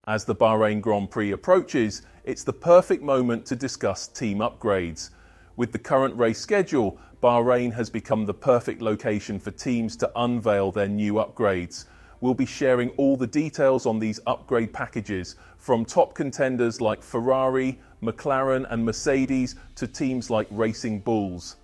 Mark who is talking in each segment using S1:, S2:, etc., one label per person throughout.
S1: As the Bahrain Grand Prix approaches, it's the perfect moment to discuss team upgrades. With the current race schedule, Bahrain has become the perfect location for teams to unveil their new upgrades. We'll be sharing all the details on these upgrade packages, from top contenders like Ferrari, McLaren and Mercedes to teams like Racing Bulls.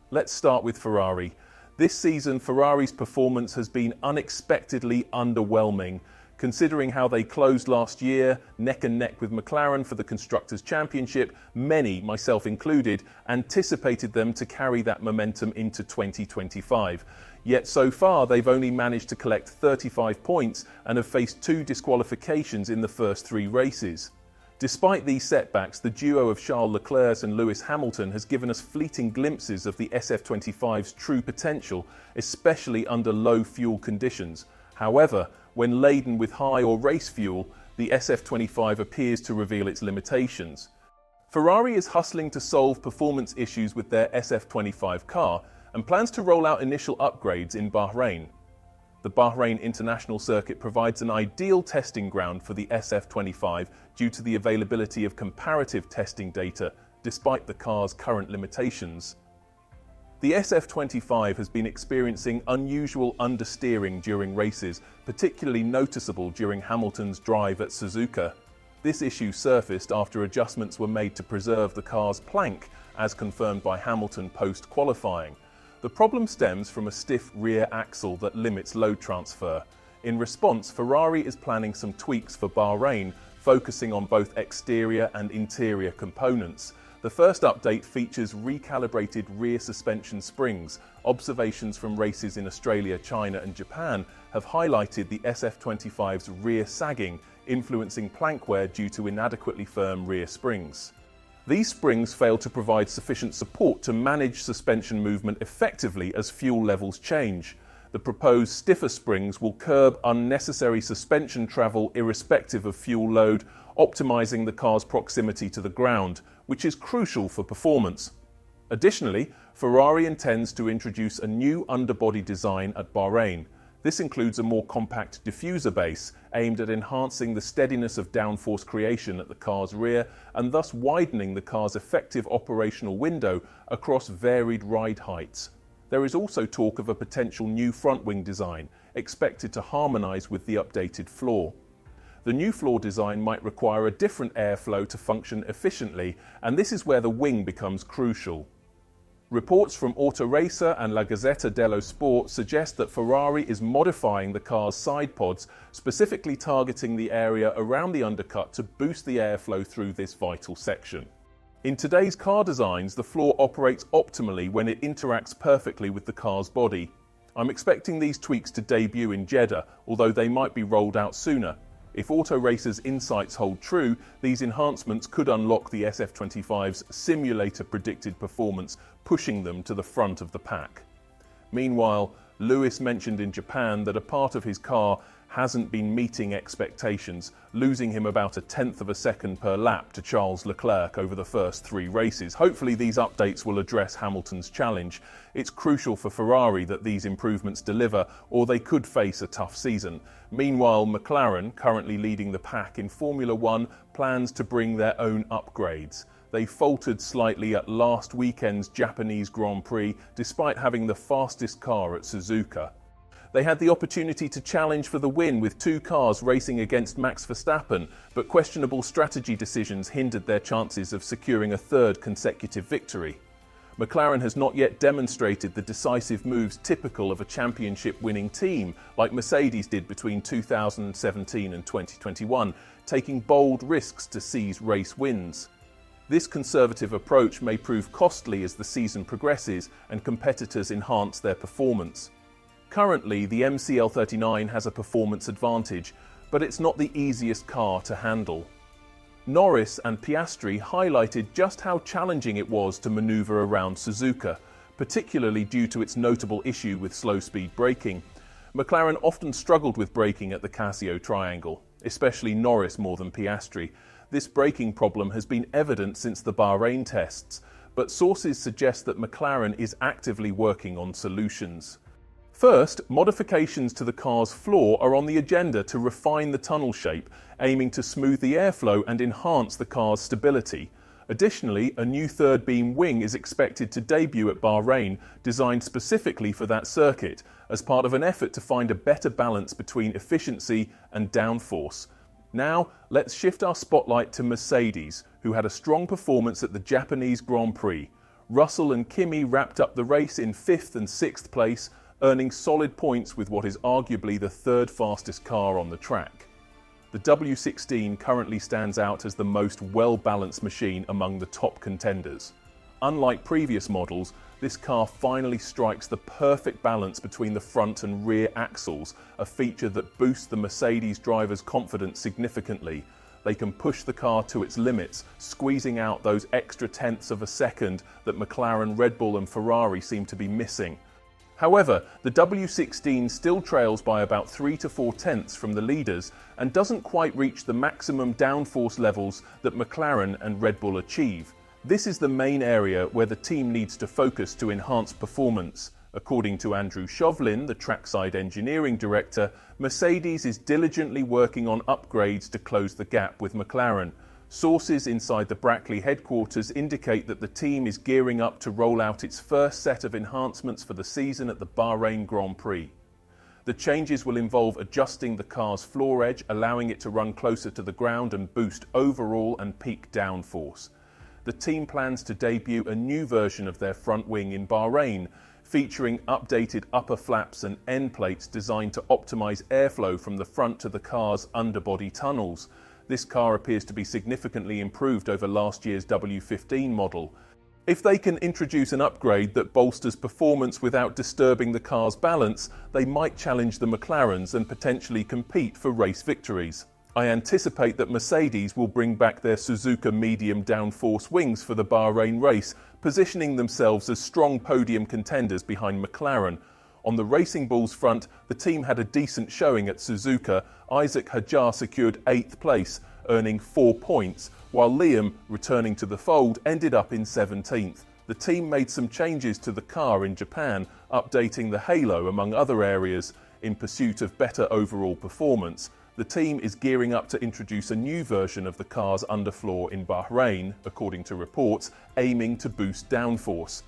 S1: Let's start with Ferrari. This season, Ferrari's performance has been unexpectedly underwhelming. Considering how they closed last year, neck and neck with McLaren for the Constructors' Championship, many, myself included, anticipated them to carry that momentum into 2025. Yet so far, they've only managed to collect 35 points and have faced 2 disqualifications in the first 3 races. Despite these setbacks, the duo of Charles Leclerc and Lewis Hamilton has given us fleeting glimpses of the SF25's true potential, especially under low fuel conditions. However, when laden with high or race fuel, the SF25 appears to reveal its limitations. Ferrari is hustling to solve performance issues with their SF25 car and plans to roll out initial upgrades in Bahrain. The Bahrain International Circuit provides an ideal testing ground for the SF25 due to the availability of comparative testing data, despite the car's current limitations. The SF25 has been experiencing unusual understeering during races, particularly noticeable during Hamilton's drive at Suzuka. This issue surfaced after adjustments were made to preserve the car's plank, as confirmed by Hamilton post-qualifying. The problem stems from a stiff rear axle that limits load transfer. In response, Ferrari is planning some tweaks for Bahrain, focusing on both exterior and interior components. The first update features recalibrated rear suspension springs. Observations from races in Australia, China and Japan have highlighted the SF25's rear sagging, influencing plank wear due to inadequately firm rear springs. These springs fail to provide sufficient support to manage suspension movement effectively as fuel levels change. The proposed stiffer springs will curb unnecessary suspension travel irrespective of fuel load, optimizing the car's proximity to the ground, which is crucial for performance. Additionally, Ferrari intends to introduce a new underbody design at Bahrain. This includes a more compact diffuser base, aimed at enhancing the steadiness of downforce creation at the car's rear and thus widening the car's effective operational window across varied ride heights. There is also talk of a potential new front wing design, expected to harmonize with the updated floor. The new floor design might require a different airflow to function efficiently, and this is where the wing becomes crucial. Reports from Autoracer and La Gazzetta dello Sport suggest that Ferrari is modifying the car's side pods, specifically targeting the area around the undercut to boost the airflow through this vital section. In today's car designs, the floor operates optimally when it interacts perfectly with the car's body. I'm expecting these tweaks to debut in Jeddah, although they might be rolled out sooner. If Autoracer's insights hold true, these enhancements could unlock the SF25's simulator-predicted performance, pushing them to the front of the pack. Meanwhile, Lewis mentioned in Japan that a part of his car hasn't been meeting expectations, losing him about 1/10 of a second per lap to Charles Leclerc over the first 3 races. Hopefully these updates will address Hamilton's challenge. It's crucial for Ferrari that these improvements deliver, or they could face a tough season. Meanwhile, McLaren, currently leading the pack in Formula One, plans to bring their own upgrades. They faltered slightly at last weekend's Japanese Grand Prix, despite having the fastest car at Suzuka. They had the opportunity to challenge for the win with 2 cars racing against Max Verstappen, but questionable strategy decisions hindered their chances of securing a 3rd consecutive victory. McLaren has not yet demonstrated the decisive moves typical of a championship-winning team, like Mercedes did between 2017 and 2021, taking bold risks to seize race wins. This conservative approach may prove costly as the season progresses and competitors enhance their performance. Currently, the MCL39 has a performance advantage, but it's not the easiest car to handle. Norris and Piastri highlighted just how challenging it was to maneuver around Suzuka, particularly due to its notable issue with slow-speed braking. McLaren often struggled with braking at the Casio triangle, especially Norris more than Piastri. This braking problem has been evident since the Bahrain tests, but sources suggest that McLaren is actively working on solutions. First, modifications to the car's floor are on the agenda to refine the tunnel shape, aiming to smooth the airflow and enhance the car's stability. Additionally, a new third beam wing is expected to debut at Bahrain, designed specifically for that circuit, as part of an effort to find a better balance between efficiency and downforce. Now, let's shift our spotlight to Mercedes, who had a strong performance at the Japanese Grand Prix. Russell and Kimi wrapped up the race in 5th and 6th place, earning solid points with what is arguably the third fastest car on the track. The W16 currently stands out as the most well-balanced machine among the top contenders. Unlike previous models, this car finally strikes the perfect balance between the front and rear axles, a feature that boosts the Mercedes driver's confidence significantly. They can push the car to its limits, squeezing out those extra tenths of a second that McLaren, Red Bull and Ferrari seem to be missing. However, the W16 still trails by about 3 to 4 tenths from the leaders and doesn't quite reach the maximum downforce levels that McLaren and Red Bull achieve. This is the main area where the team needs to focus to enhance performance. According to Andrew Chauvelin, the trackside engineering director, Mercedes is diligently working on upgrades to close the gap with McLaren. Sources inside the Brackley headquarters indicate that the team is gearing up to roll out its first set of enhancements for the season at the Bahrain Grand Prix. The changes will involve adjusting the car's floor edge, allowing it to run closer to the ground and boost overall and peak downforce. The team plans to debut a new version of their front wing in Bahrain, featuring updated upper flaps and end plates designed to optimize airflow from the front to the car's underbody tunnels. This car appears to be significantly improved over last year's W15 model. If they can introduce an upgrade that bolsters performance without disturbing the car's balance, they might challenge the McLarens and potentially compete for race victories. I anticipate that Mercedes will bring back their Suzuka medium downforce wings for the Bahrain race, positioning themselves as strong podium contenders behind McLaren. On the Racing Bulls front, the team had a decent showing at Suzuka. Isaac Hadjar secured 8th place, earning 4 points, while Liam, returning to the fold, ended up in 17th. The team made some changes to the car in Japan, updating the halo among other areas in pursuit of better overall performance. The team is gearing up to introduce a new version of the car's underfloor in Bahrain, according to reports, aiming to boost downforce.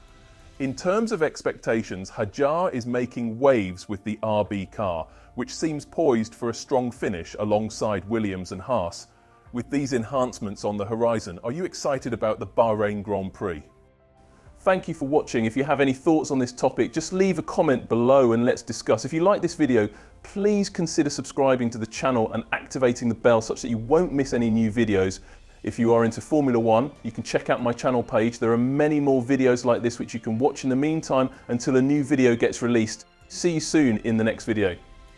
S1: In terms of expectations, Hadjar is making waves with the RB car, which seems poised for a strong finish alongside Williams and Haas. With these enhancements on the horizon, are you excited about the Bahrain Grand Prix? Thank you for watching. If you have any thoughts on this topic, just leave a comment below and let's discuss. If you like this video, please consider subscribing to the channel and activating the bell such that you won't miss any new videos. If you are into Formula One, you can check out my channel page. There are many more videos like this which you can watch in the meantime until a new video gets released. See you soon in the next video.